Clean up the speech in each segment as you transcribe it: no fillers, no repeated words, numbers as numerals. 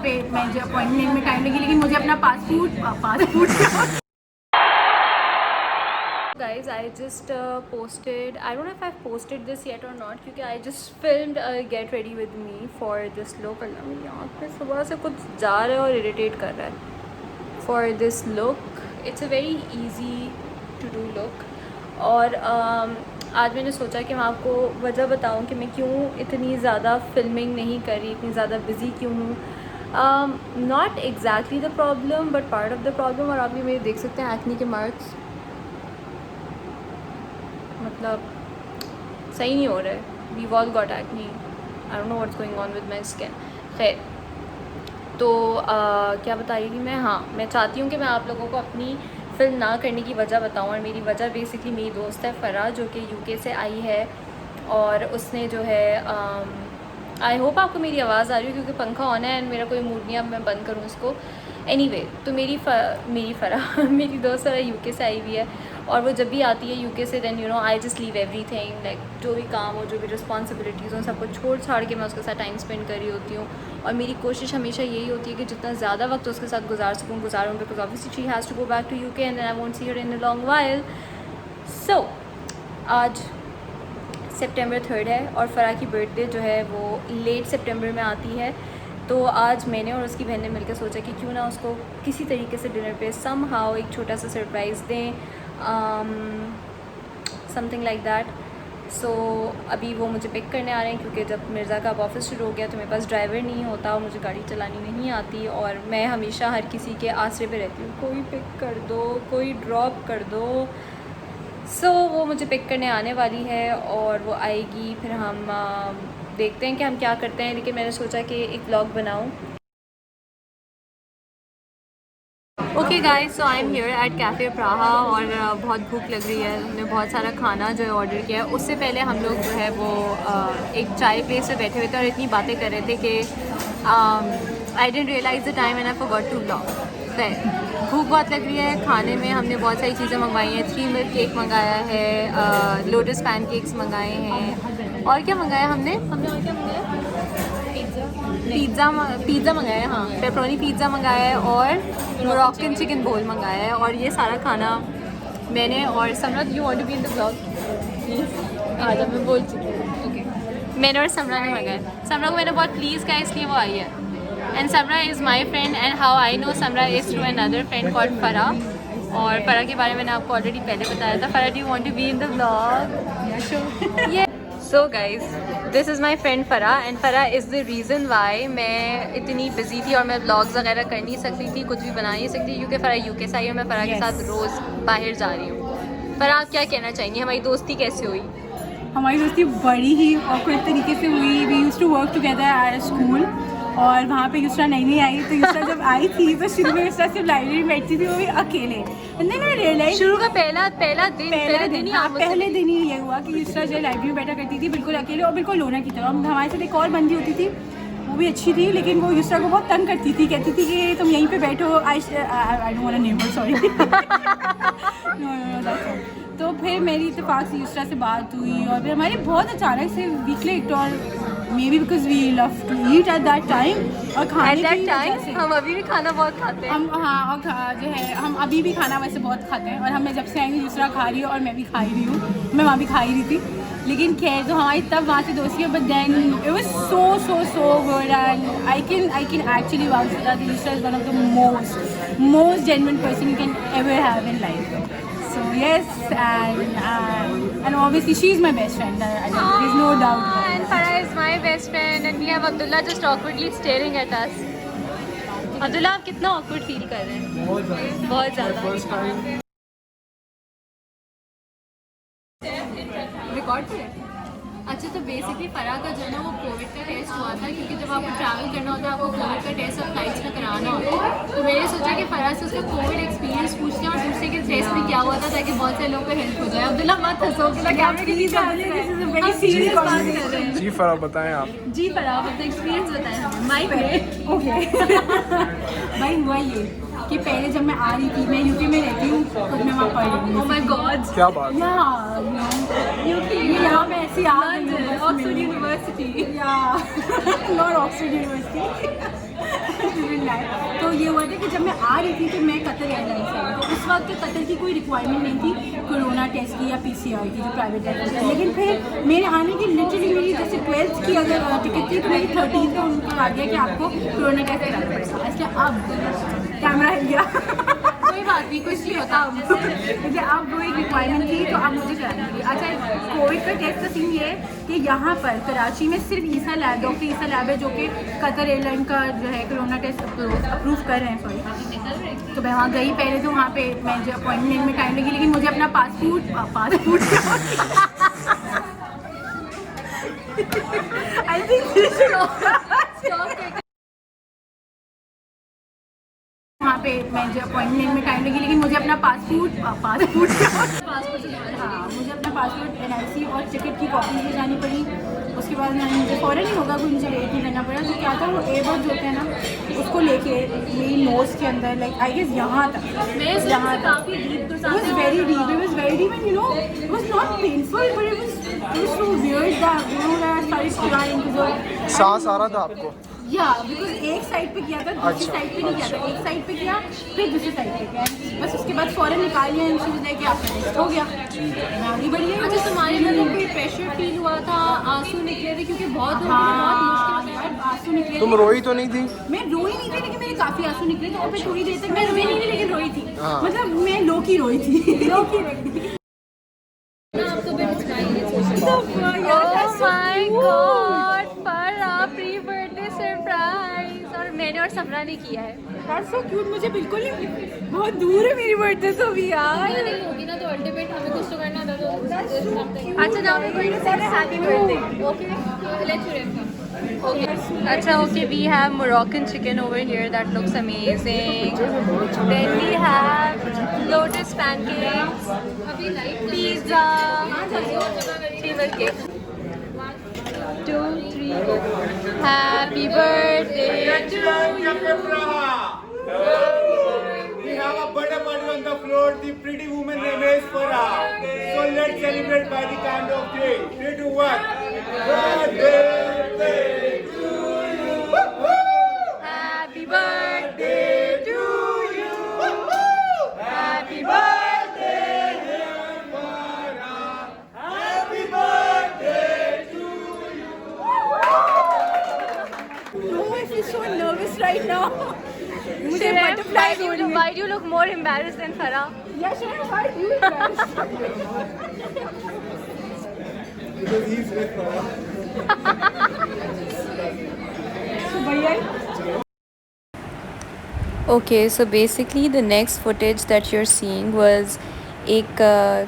पे मैं जो अपॉइंटमेंट में टाइम लगी, लेकिन मुझे अपना passport Guys, I just posted, I don't know if I've posted this yet or not, क्योंकि I just filmed get ready with me for this look. अल्लाह मेरी आँख पे सुबह से कुछ जा रहा है और इरिटेट कर रहा है. For this look, it's a very easy to do look. और आज मैंने सोचा कि मैं आपको वजह बताऊं कि मैं क्यों इतनी ज़्यादा फिल्मिंग नहीं कर रही, इतनी ज़्यादा बिज़ी क्यों हूँ. Not exactly the problem but part of the problem. और आप ये मेरे देख सकते हैं एक्ने के मार्क्स, मतलब सही नहीं हो रहा है. We all got acne. I don't know what's going on with my skin. खैर, तो क्या बता रही थी मैं. हाँ, मैं चाहती हूँ कि मैं आप लोगों को अपनी फिल्म ना करने की वजह बताऊँ. और मेरी वजह बेसिकली मेरी दोस्त है फ़रा, जो कि यूके से आई है. और उसने जो है आई होप आपको मेरी आवाज़ आ रही है क्योंकि पंखा ऑन है एंड मेरा कोई मूड नहीं है अब मैं बंद करूँ इसको. एनीवे, तो मेरी फ़रा मेरी दोस्त फ़रा यूके से आई हुई है. और वो जब भी आती है यूके से, then you know I just leave everything, like जो भी काम हो, जो भी रिस्पॉन्सिबिलिटीज़ हो, सबको छोड़ छाड़ के मैं उसके साथ टाइम स्पेंड कर रही होती हूँ. और मेरी कोशिश हमेशा यही होती है कि जितना ज़्यादा वक्त उसके साथ गुजारूँ because obviously she has to go back to UK and then I won't see her in a long while. So आज सितंबर 3 है और फ़रा की बर्थडे जो है वो लेट सितंबर में आती है. तो आज मैंने और उसकी बहन ने मिलकर सोचा कि क्यों ना उसको किसी तरीके से डिनर पे समहाउ एक छोटा सा सरप्राइज़ दें, समथिंग लाइक दैट. सो अभी वो मुझे पिक करने आ रहे हैं क्योंकि जब मिर्ज़ा का ऑफिस शुरू हो गया तो मेरे पास ड्राइवर नहीं होता और मुझे गाड़ी चलानी नहीं आती. और मैं हमेशा हर किसी के आसरे पे रहती हूँ, कोई पिक कर दो, कोई ड्रॉप कर दो. सो वो मुझे पिक करने आने वाली है और वो आएगी, फिर हम देखते हैं कि हम क्या करते हैं. लेकिन मैंने सोचा कि एक व्लॉग बनाऊँ. Okay guys, so I am here at cafe Praha और बहुत भूख लग रही है. हमने बहुत सारा खाना जो है ऑर्डर किया है. उससे पहले हम लोग जो है वो एक चाय प्लेस पे बैठे हुए थे और इतनी बातें कर रहे थे कि I didn't realise the time and I forgot to vlog. भूख बहुत लग रही है. खाने में हमने बहुत सारी चीज़ें मंगवाई हैं. 3 मिल्क केक मंगाया है, लोटस पैनकेक्स मंगाए हैं, और क्या मंगाया हमने और क्या मंगाया, पिज़्ज़ा मंगाया है. हाँ, पेपरोनी पिज़्ज़ा मंगाया है और मोरक्कन चिकन बोल मंगाया है. और ये सारा खाना मैंने और Samra, you want to be in the blog please? आज मैं बोल चुकी हूँ. ओके, मैंने और समरा ने मंगाया. समरा को मैंने बहुत प्लीज़ किया इसलिए वो आई है. And Samra is my friend and how I know Samra is through another friend called Farah. और फ़रा के बारे में मैंने आपको ऑलरेडी पहले बताया था. Farah, do you want to be in the blog? ये so guys, this is my friend Farah and Farah is the reason why मैं इतनी बिजी थी और मैं ब्लॉग्स वगैरह कर नहीं सकती थी, कुछ भी बना नहीं सकती क्योंकि फ़रा यूके से आई और मैं फ़रा के साथ रोज़ बाहर जा रही हूँ. फ़रा, आप क्या कहना चाहेंगी? हमारी दोस्ती कैसे हुई? हमारी दोस्ती बड़ी ही ऑकवर्ड तरीके से हुई. We used to work together at school और वहाँ पे युसरा नहीं आई. तो युसरा जब आई थी तो शुरू में युसरा सिर्फ लाइब्रेरी में बैठती थी, वो भी अकेले. एंड देन आई रियलाइज शुरू का पहले दिन ही ये हुआ कि युसरा जो लाइब्रेरी में बैठा करती थी बिल्कुल अकेले और बिल्कुल लोना की तरह. हमारे साथ एक और बंदी होती थी, वो भी अच्छी थी, लेकिन वो युसरा को बहुत तंग करती थी. कहती थी कि तुम यहीं पे बैठो. I don't want to name her, sorry. तो फिर मेरी इत्तेफाक से युसरा से बात हुई और फिर हमारी बहुत अचानक से वी क्लिक्ड. और maybe because we love to eat at that time. और खाने की वजह से हम अभी भी खाना बहुत खाते हैं. हम, हाँ, और जो है हम अभी भी खाना वैसे बहुत खाते हैं. और हमें जब से आएंगे दूसरा खा रही है और मैं भी खा ही रही हूँ. मैं वहाँ भी खा ही रही थी. लेकिन खैर, तो हमारी तब वहाँ से दोस्ती है. But then it was so good and I can actually vouch that दूसरा is one of the most genuine person you can ever have in life. So yes, and obviously she's my best friend. There's no doubt. And Farah is my best friend, and we have Abdullah just awkwardly staring at us. Abdullah, आप कितना awkward feel कर रहे हैं? बहुत ज़्यादा. Record पे? अच्छा, तो बेसिकली फ़रा का जो है ना वो कोविड का टेस्ट हुआ था क्योंकि जब आपको ट्रैवल करना होता है आपको कोविड का टेस्ट और फ्लाइट्स में कराना होता है. तो मैंने सोचा कि फ़रा से उसका कोविड एक्सपीरियंस पूछते हैं और पूछते कि टेस्ट में क्या हुआ था ताकि बहुत से लोगों को हेल्प हो जाए. अब्दुल्ला मत हंसो, कैमरे के पीछे हम सीरियस बात कर रहे हैं. जी फ़रा, बताएं आप. जी फ़रा, आप अपना एक्सपीरियंस बताएं हमें माइक में. ओके. भाई हुआ ये कि पहले जब मैं आ रही थी, मैं यूके में रहती हूँ तो मैं वहाँ पढ़ रही हूँ. ओह माय गॉड, क्या बात? यूके यहाँ मैं ऐसी आ गई हूँ. Oxford university. Not Oxford university. है। तो ये हुआ था कि जब मैं आ रही थी तो मैं कतर एयरलाइन से आई, तो उस वक्त कतर की कोई रिक्वायरमेंट नहीं थी कोरोना टेस्ट की या PCR की जो प्राइवेट एयरलाइन है। लेकिन फिर मेरे आने की लिटरली मेरी जैसे 12th की अगर टिकट थी तो मेरी 13th का उनको आ गया कि आपको कोरोना टेस्ट कराना पड़ेगा। इसलिए अब कैमरा हिल गया कोई बात नहीं, कुछ नहीं होता। मुझे अब वो एक रिक्वायरमेंट थी तो अब मुझे करानी पड़ी। अच्छा, कोविड का टेस्ट का सीन ये है कि यहाँ पर कराची में सिर्फ ईसा लैब, डॉक्टर ईसा लैब है जो कि कतर एयरलाइन का जो है कोरोना टेस्ट अप्रूव कर रहे हैं। सॉरी, तो मैं वहाँ गई पहले, तो वहाँ पे मैं जो अपॉइंटमेंट में टाइम लगी, लेकिन मुझे अपना पासपोर्ट आई थिंक वहाँ पे मैं जो अपॉइंटमेंट में टाइम लगी, लेकिन मुझे अपना पासपोर्ट हाँ, मुझे अपना पासपोर्ट NIC और टिकट की कॉपी ले जानी पड़ी। उसके बाद मुझे फ़ौरन ही होगा, कोई मुझे वेट नहीं करना पड़ा। तो क्या था, वो एयरबड जो होते हैं ना, उसको लेके मेरी नोज़ के अंदर लाइक आई गेस यहाँ तक, यहाँ काफ़ी deep, it was very deep, it was very deep and you know it was not painful but it was so weird that you know that I started crying. सांस आ रहा था आपको? या because एक साइड पे किया था, दूसरी साइड पे नहीं किया था, एक साइड पे किया फिर दूसरी साइड पे किया, बस उसके बाद फ़ौरन निकाल लिया इंश्योरेंस लेके आपका टेस्ट हो गया, मैं आगे बढ़ी। अच्छा, तुम्हारे मतलब कोई प्रेशर फील हुआ था, आंसू निकले थे? क्योंकि बहुत बहुत मुश्किल यार आंसू निकले तुम थे। रोई तो नहीं थी? मैं रोई नहीं थी, लेकिन मेरे काफ़ी आंसू निकले थे और फिर थोड़ी देर तक मैं रोई नहीं थी, लेकिन रोई थी। हाँ। मतलब मैं लो की रोई थी लो की रोई थी। Oh my God, फरा प्री बर्थडे सरप्राइज, और मैंने और सपना ने किया है। That's so cute, मुझे बिल्कुल नहीं, बहुत दूर है मेरी बर्थडे तो भी यार। नहीं होगी ना तो अल्टीमेट हमें कुछ तो करना था, तो अच्छा नाउ वी गोइंग टू से happy birthday. Okay, let's rest. Okay. अच्छा, okay, we have Moroccan chicken over here that looks amazing. Then we have lotus pancakes, pizza, table cake. 2, 3, happy birthday to you. We have a birthday party on the floor. The pretty woman name is Farah. So let's celebrate by the count of 3. 3, 2, 1. Birthday to you. Happy birthday to you. Happy birthday, dear Farah. Happy birthday to you. No, I feel so nervous right now. मुझे Shirin, butterflies हो रही हैं। why do you look more embarrassed than Farah? Yeah, Shirin, why are you embarrassed? Because he's with Farah. So भैया Okay, so basically the next footage that you're seeing was एक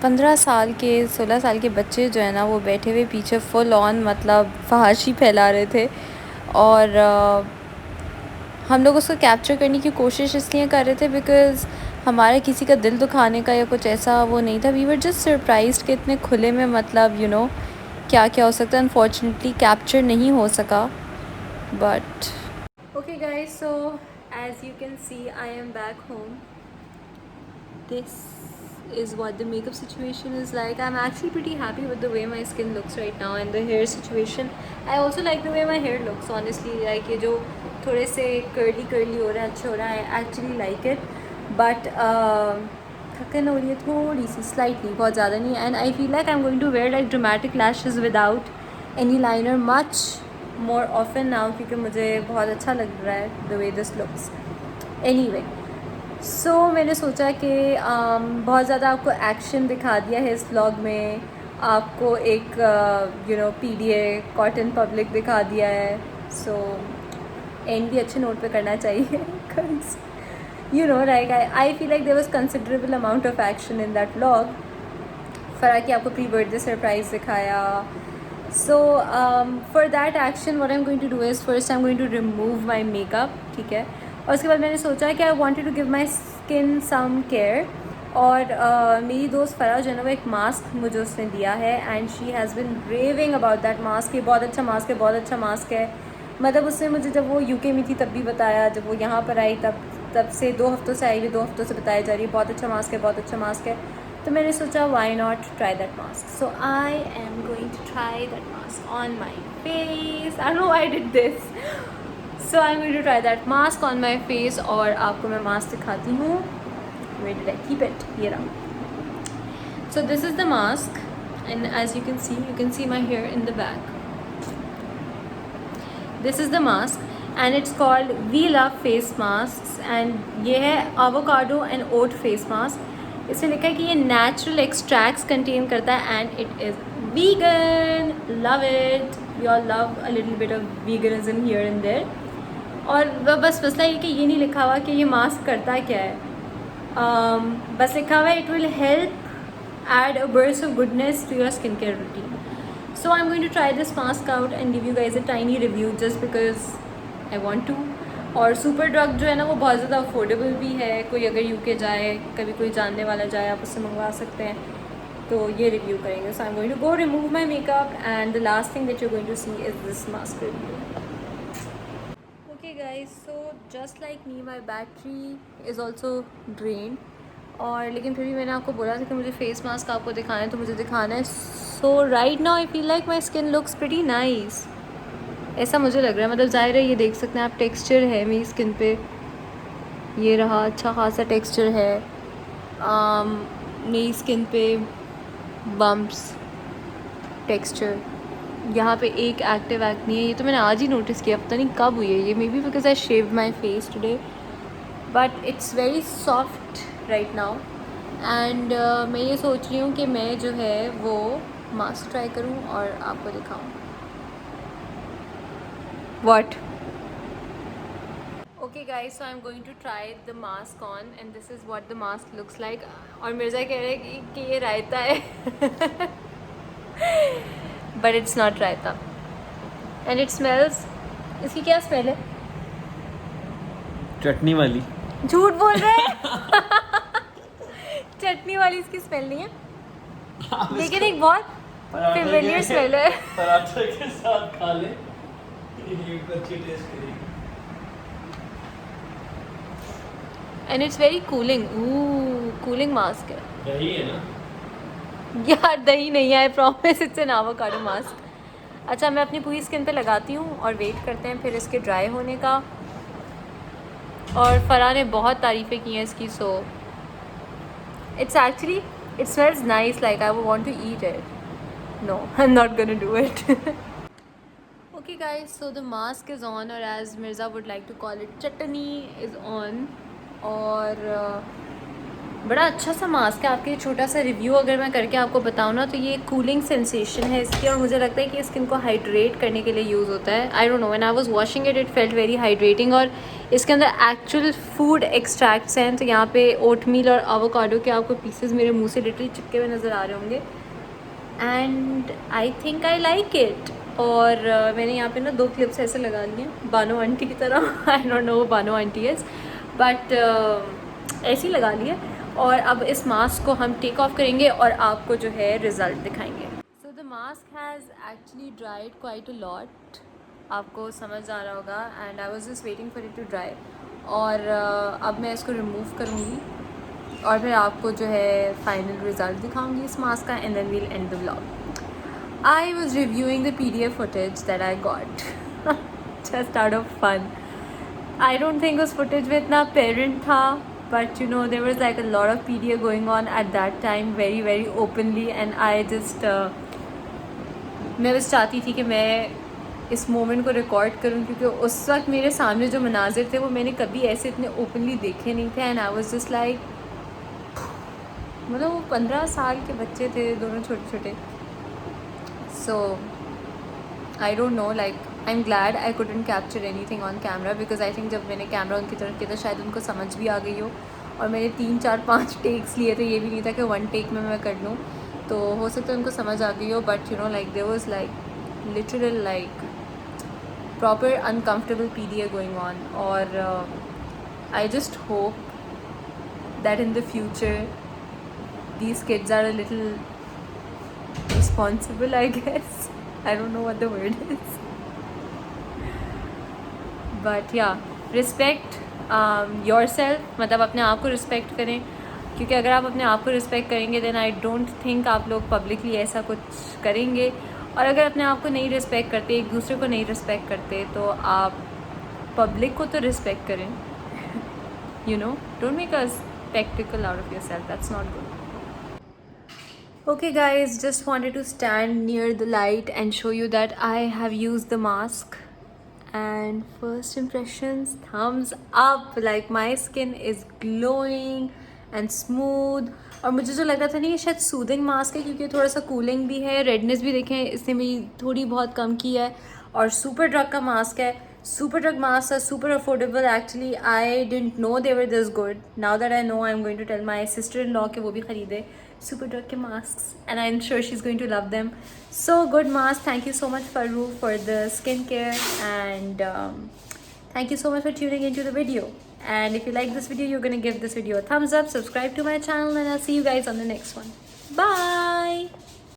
15 साल के 16 साल के बच्चे जो है ना, वो बैठे हुए पीछे फुल ऑन मतलब फहाशी फैला रहे थे, और हम लोग उसको कैप्चर करने की कोशिश इसलिए कर रहे थे बिकॉज़ हमारा किसी का दिल दुखाने का या कुछ ऐसा वो नहीं था। वी वर जस्ट सरप्राइज्ड कि इतने खुले में मतलब यू नो क्या क्या हो सकता है। अनफॉर्चुनेटली कैप्चर नहीं हो सका, but okay guys, so as you can see I am back home. This is what the makeup situation is like. I'm actually pretty happy with the way my skin looks right now and the hair situation. I also like the way my hair looks honestly, like ये जो थोड़े से curly हो रहा है, अच्छा हो रहा है, I actually like it. But थकन हो रही है थोड़ी सी, slightly, बहुत ज़्यादा नहीं, and I feel like I'm going to wear like dramatic lashes without any liner much more often now क्योंकि मुझे बहुत अच्छा लग रहा है the way this looks. Anyway, so मैंने सोचा कि बहुत ज़्यादा आपको एक्शन दिखा दिया है इस व्लॉग में, आपको एक you know PDA cotton public दिखा दिया है, सो एंड भी अच्छे नोट पे करना चाहिए because you know like I feel like there was considerable amount of action in that vlog. फरा की आपको प्री बर्थडे सरप्राइज़ दिखाया. So for that action what I'm going to do is first I'm going to remove my makeup, ठीक है, और उसके बाद मैंने सोचा कि I wanted to give my skin some care, और मेरी दोस्त फरा जो है ना, वो एक मास्क मुझे उसने दिया है and she has been raving about that mask. ये बहुत अच्छा मास्क है, बहुत अच्छा मास्क है. मतलब उसने मुझे जब वो UK में थी तब भी बताया, जब वो यहाँ पर आई तब से 2 हफ्तों से आई हुई, 2 हफ्तों से बताई जा रही है बहुत अच्छा मास्क है, बहुत अच्छा मास्क है. तो मैंने सोचा why not try that mask. So I am going to try that mask on my face. I know I did this. So I'm going to try that mask on my face और आपको मैं mask दिखाती हूँ. Where did I keep it? ये रहा. So this is the mask, and as you can see my hair in the back. This is the mask, and it's called We Love Face Masks, and ये है avocado and oat face mask. इसमें लिखा है कि ये natural extracts contain करता है and it is vegan. Love it. We all love a little bit of veganism here and there. और बस मसला ये कि ये नहीं लिखा हुआ कि ये मास्क करता क्या है. बस लिखा हुआ है it will help add a burst of goodness to your skincare routine. So I'm going to try this mask out and give you guys a tiny review just because I want to. और super drug जो है ना वो बहुत ज़्यादा affordable भी है. कोई अगर यूके जाए, कभी कोई जानने वाला जाए, आप उससे मंगवा सकते हैं. तो ये रिव्यू करेंगे. So I'm going to go remove my makeup and the last thing that you're going to see is this mask review. Okay guys, so just like me my battery is also drained. और लेकिन फिर भी मैंने आपको बोला था कि मुझे फेस मास्क आपको दिखाना है तो मुझे दिखाना है. So right now I feel like my skin looks pretty nice. ऐसा मुझे लग रहा है. मतलब ज़ाहिर है ये देख सकते हैं आप, टेक्सचर है मेरी स्किन पे. ये रहा, अच्छा खासा टेक्सचर है. मेरी स्किन पे बम्प्स टेक्सचर. यहाँ पे एक एक्टिव एक्ने है. ये तो मैंने आज ही नोटिस किया, पता नहीं कब हुई है ये. May be because I shaved my face today, but it's very soft right now. And मैं ये सोच रही हूँ कि मैं जो है वो मास्क ट्राई करूँ और आपको दिखाऊँ. What? Okay guys, so I'm going to try the mask on and this is what the mask looks like. और मिर्ज़ा कह रहे हैं कि ये रायता है but it's not raita. And it smells, इसकी क्या स्मेल है? चटनी वाली. झूठ बोल रहे हैं चटनी वाली इसकी स्मेल नहीं है, लेकिन एक बहुत फेमिलियर स्मेल है. पराठे के साथ खा ले, ये अच्छी टेस्ट करेगी. And it's very cooling. Cooling mask है. दही है ना यार? दही नहीं है, I promise. It's an avocado mask. अच्छा, मैं अपनी पूरी स्किन पे लगाती हूँ और वेट करते हैं फिर इसके ड्राई होने का. और फराह ने बहुत तारीफ़ें की हैं इसकी. So it's actually it smells nice. Like I want to eat it. No, I am not gonna do it. Okay guys, so the mask is on, or as Mirza would like to call it, chutney is on. और बड़ा अच्छा सा mask है. आपके छोटा सा review अगर मैं करके आपको बताऊँ ना तो ये कूलिंग सेंसेशन है इसकी, और मुझे लगता है कि स्किन को हाइड्रेट करने के लिए यूज़ होता है. आई don't no, when I was washing it felt very hydrating. और इसके अंदर एक्चुअल फूड एक्सट्रैक्ट्स हैं. तो यहाँ पे ओटमील और एवोकाडो के आपको पीसेस मेरे मुँह से लिटरली चिपके हुए नज़र आ रहे होंगे. And I think I like it. और मैंने यहाँ पे ना 2 क्लिप्स ऐसे लगा लिए बानो आंटी की तरह. आई don't no Bano aunty is, but ऐसे ही लगा लिए. और अब इस मास्क को हम टेक ऑफ करेंगे और आपको जो है रिज़ल्ट दिखाएंगे. So the mask has actually dried quite a lot. आपको समझ आ रहा होगा. And I was just waiting for it to dry. और अब मैं इसको रिमूव करूँगी और फिर आपको जो है फाइनल रिज़ल्ट दिखाऊँगी इस मास्क का. And then we'll end the vlog. I was reviewing the PDF footage that I got just out of fun. I don't think उस footage में इतना apparent था, but you know there was like a lot of PDF going on at that time, very very openly, and I just मैं बस चाहती थी कि मैं इस मोमेंट को रिकॉर्ड करूं, क्योंकि उस वक्त मेरे सामने जो मनाजिर थे वो मैंने कभी ऐसे इतने ओपनली देखे नहीं थे. And I was just like, मतलब वो 15 साल के बच्चे थे दोनों, छोटे छोटे. So I don't know, like I'm glad I couldn't capture anything on camera, because I think जब मैंने कैमरा उनकी तरफ किया था शायद उनको समझ भी आ गई हो. और मैंने 3 4 5 टेक्स लिए थे. ये भी नहीं था कि 1 टेक में मैं कर लूँ. तो हो सकता है उनको समझ आ गई हो, but you know like there was like literal like proper uncomfortable PDA going on. और I just hope that in the future these kids are a little responsible, I guess. I don't know what the word is, but yeah, respect yourself. मतलब अपने आप को respect करें, क्योंकि अगर आप अपने आप को रिस्पेक्ट करेंगे then I don't think आप लोग पब्लिकली ऐसा कुछ करेंगे. और अगर अपने आप को नहीं रिस्पेक्ट करते, एक दूसरे को नहीं रिस्पेक्ट करते, तो आप पब्लिक को तो रिस्पेक्ट करें, you know, don't make a spectacle out of yourself, that's not good. Okay guys, just wanted to stand near the light and show you that I have used the mask, and first impressions, thumbs up, like my skin is glowing and smooth. और मुझे जो लग रहा था ना ये शायद soothing mask है क्योंकि थोड़ा सा कूलिंग भी है, रेडनेस भी देखें इसने मेरी थोड़ी बहुत कम की है, और सुपर ड्रग का मास्क है. Super drug mask are super affordable actually. I didn't know they were this good. Now that I know, I'm going to tell my sister-in-law कि वो भी ख़रीदे सुपर ड्रग के masks, and I'm sure she's going to love them. So good mask. Thank you so much Faru for the skincare, and thank you so much for tuning into the video. And if you like this video, you're going to give this video a thumbs up, subscribe to my channel, and I'll see you guys on the next one. Bye.